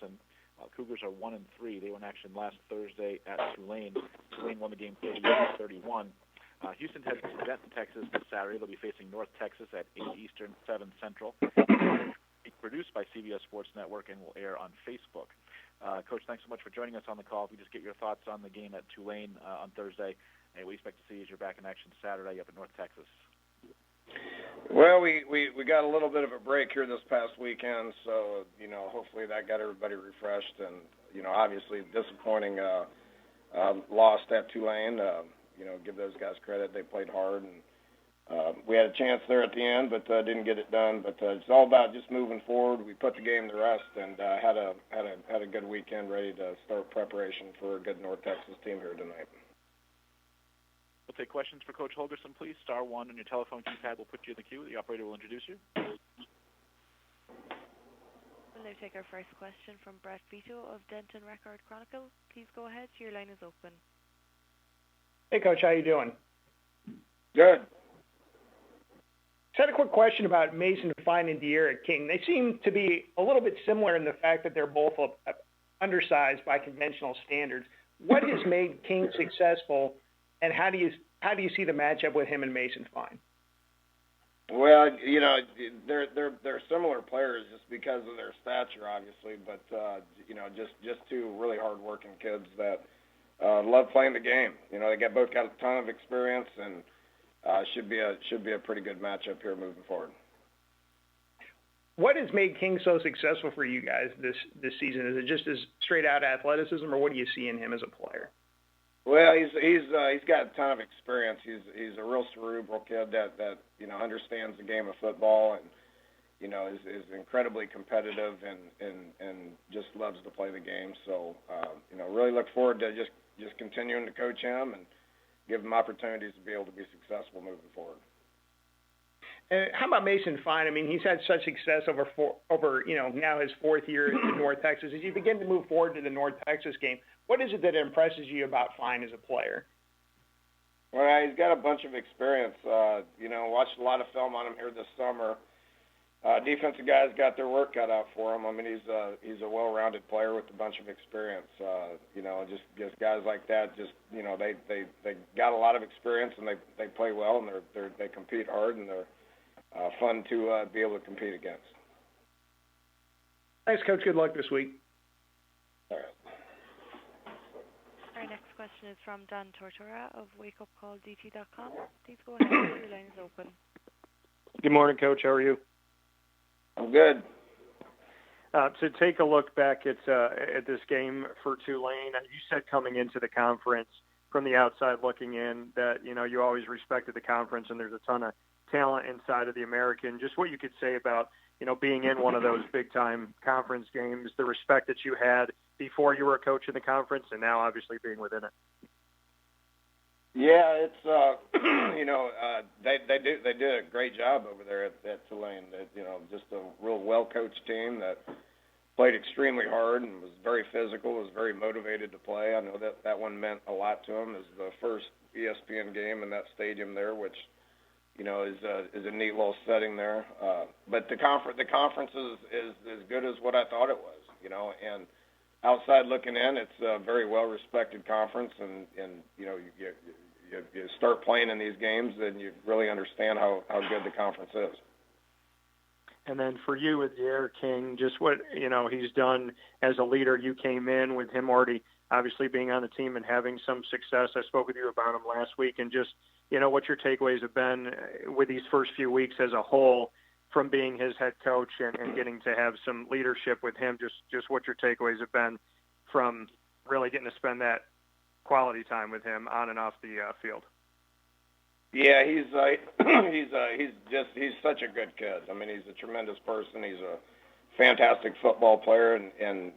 Holgorsen. Cougars are 1-3. They were in action last Thursday at Tulane. Tulane won the game 38-31. Houston heads to Denton, Texas this Saturday. They'll be facing North Texas at 8 Eastern, 7 Central. It's produced by CBS Sports Network and will air on Facebook. Coach, thanks so much for joining us on the call. If we just get your thoughts on the game at Tulane on Thursday, and we expect to see you as you're back in action Saturday up at North Texas. Well, we got a little bit of a break here this past weekend, so, hopefully that got everybody refreshed. And, obviously disappointing loss at Tulane. Give those guys credit. They played hard, and we had a chance there at the end, but didn't get it done. But it's all about just moving forward. We put the game to rest and had a good weekend, ready to start preparation for a good North Texas team here tonight. We'll take questions for Coach Holgorsen, please. Star 1 on your telephone keypad will put you in the queue. The operator will introduce you. We'll now take our first question from Brett Vito of Denton Record Chronicle. Please go ahead. Your line is open. Hey, Coach. How you doing? Good. Just had a quick question about Mason Fine and De'Ara King. They seem to be a little bit similar in the fact that they're both undersized by conventional standards. What has made King successful, and how do you see the matchup with him and Mason Fine? Well, they're similar players just because of their stature, obviously, but just two really hard-working kids that love playing the game. They both got a ton of experience, and should be a pretty good matchup here moving forward. What has made King so successful for you guys this season? Is it just his straight-out athleticism, or what do you see in him as a player? Well, he's got a ton of experience. He's a real cerebral kid that understands the game of football and is incredibly competitive and just loves to play the game. So really look forward to just continuing to coach him and give him opportunities to be able to be successful moving forward. And how about Mason Fine? I mean, he's had such success over now his fourth year in North Texas. As you begin to move forward to the North Texas game, what is it that impresses you about Fine as a player? Well, he's got a bunch of experience. Watched a lot of film on him here this summer. Defensive guys got their work cut out for him. I mean, he's a well-rounded player with a bunch of experience. Just guys like that. They got a lot of experience and they play well and they compete hard and they're fun to be able to compete against. Thanks, Coach. Good luck this week. All right. Our next question is from Dan Tortora of wakeupcalldt.com. Please go ahead. Your line is open. Good morning, Coach. How are you? I'm good. To take a look back at this game for Tulane, you said coming into the conference from the outside looking in that, you always respected the conference and there's a ton of talent inside of the American. Just what you could say about, being in one of those big-time conference games, the respect that you had before you were a coach in the conference and now obviously being within it. Yeah, it's they did a great job over there at Tulane. Just a real well-coached team that played extremely hard and was very physical, was very motivated to play. I know that one meant a lot to them. It was the first ESPN game in that stadium there, which is a neat little setting there. But the conference is as good as what I thought it was. And outside looking in, it's a very well-respected conference, and you start playing in these games, and you really understand how good the conference is. And then for you with De'Ara King, just what he's done as a leader. You came in with him already obviously being on the team and having some success. I spoke with you about him last week, and just what your takeaways have been with these first few weeks as a whole from being his head coach and getting to have some leadership with him. Just what your takeaways have been from really getting to spend that quality time with him on and off the field. Yeah, he's such a good kid. I mean, he's a tremendous person. He's a fantastic football player, and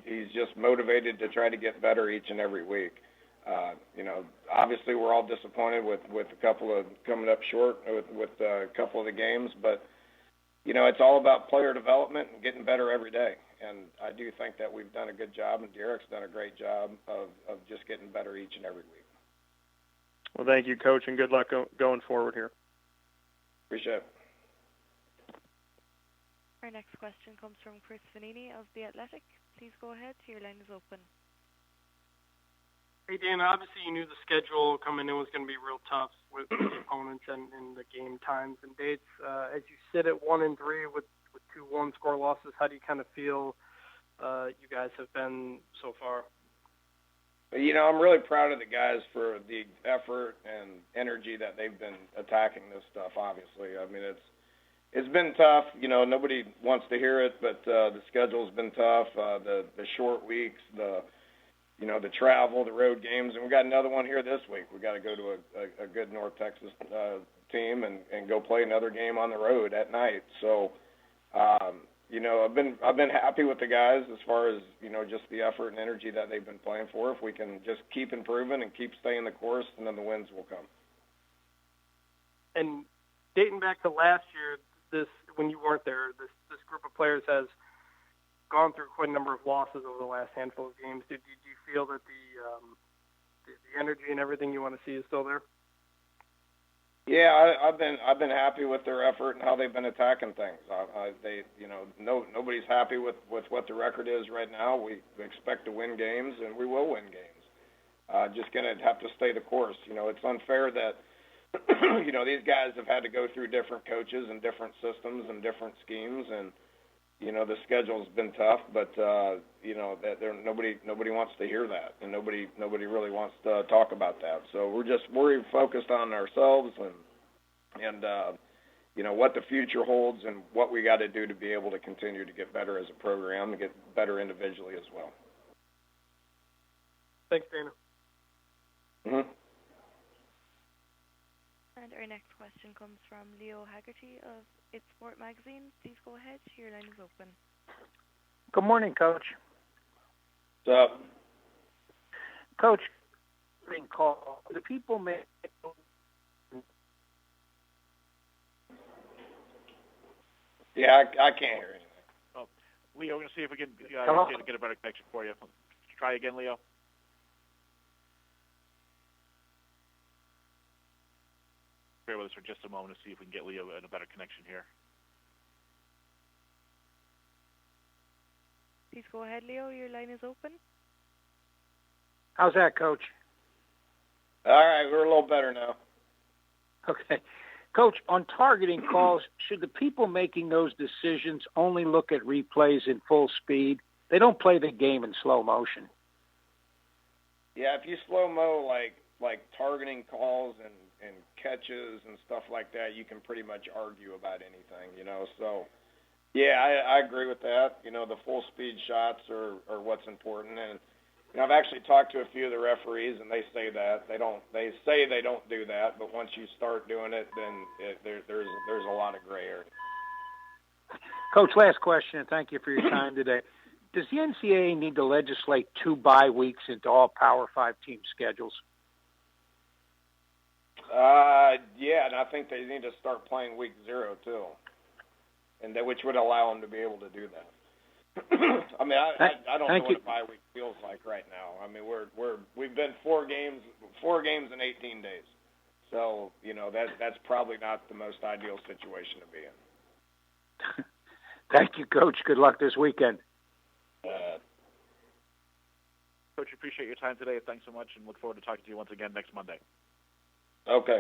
he's just motivated to try to get better each and every week. Obviously we're all disappointed with a couple of coming up short with a couple of the games, but it's all about player development and getting better every day. And I do think that we've done a good job, and Derek's done a great job of just getting better each and every week. Well, thank you, Coach, and good luck going forward here. Appreciate it. Our next question comes from Chris Vanini of The Athletic. Please go ahead. Your line is open. Hey, Dan, obviously you knew the schedule coming in was going to be real tough with the opponents and the game times and dates. As you sit at 1-3 with 2 one-score losses, how do you kind of feel you guys have been so far? I'm really proud of the guys for the effort and energy that they've been attacking this stuff, obviously. I mean, it's been tough. Nobody wants to hear it, but the schedule's been tough. The short weeks, the travel, the road games, and we got another one here this week. We got to go to a good North Texas team and go play another game on the road at night. So, I've been happy with the guys as far as just the effort and energy that they've been playing for. If we can just keep improving and keep staying the course, and then the wins will come. And dating back to last year, when you weren't there, this group of players has gone through quite a number of losses over the last handful of games. Did you feel that the energy and everything you want to see is still there? Yeah, I've been happy with their effort and how they've been attacking things. Nobody's happy with what the record is right now. We expect to win games, and we will win games. Just gonna have to stay the course. It's unfair that these guys have had to go through different coaches and different systems and different schemes, and the schedule's been tough, but that nobody wants to hear that, and nobody really wants to talk about that. So we're focused on ourselves and what the future holds and what we got to do to be able to continue to get better as a program and get better individually as well. Thanks, Dana. Mm-hmm. And our next question comes from Leo Haggerty of It's Sport Magazine. Please go ahead. Your line is open. Good morning, Coach. What's up? Coach, call. The people may... Yeah, I can't hear anything. Oh, Leo, we're going to see if we can get a better connection for you. Try again, Leo. Bear with us for just a moment to see if we can get Leo in a better connection here. Please go ahead, Leo. Your line is open. How's that, Coach? All right, we're a little better now. Okay. Coach, on targeting calls, should the people making those decisions only look at replays in full speed? They don't play the game in slow motion. Yeah, if you slow-mo like targeting calls and catches and stuff like that, you can pretty much argue about anything, So, yeah, I agree with that. The full-speed shots are what's important. And I've actually talked to a few of the referees, and they say that. They say they don't do that, but once you start doing it, then there's a lot of gray area. Coach, last question, and thank you for your time today. Does the NCAA need to legislate 2 bye weeks into all Power 5 team schedules? Yeah, and I think they need to start playing week 0 too, and which would allow them to be able to do that. I mean, I don't know what a bye week feels like right now. I mean, we've been 4 games in 18 days, so that's probably not the most ideal situation to be in. Thank you, Coach. Good luck this weekend. Coach, appreciate your time today. Thanks so much, and look forward to talking to you once again next Monday. Okay.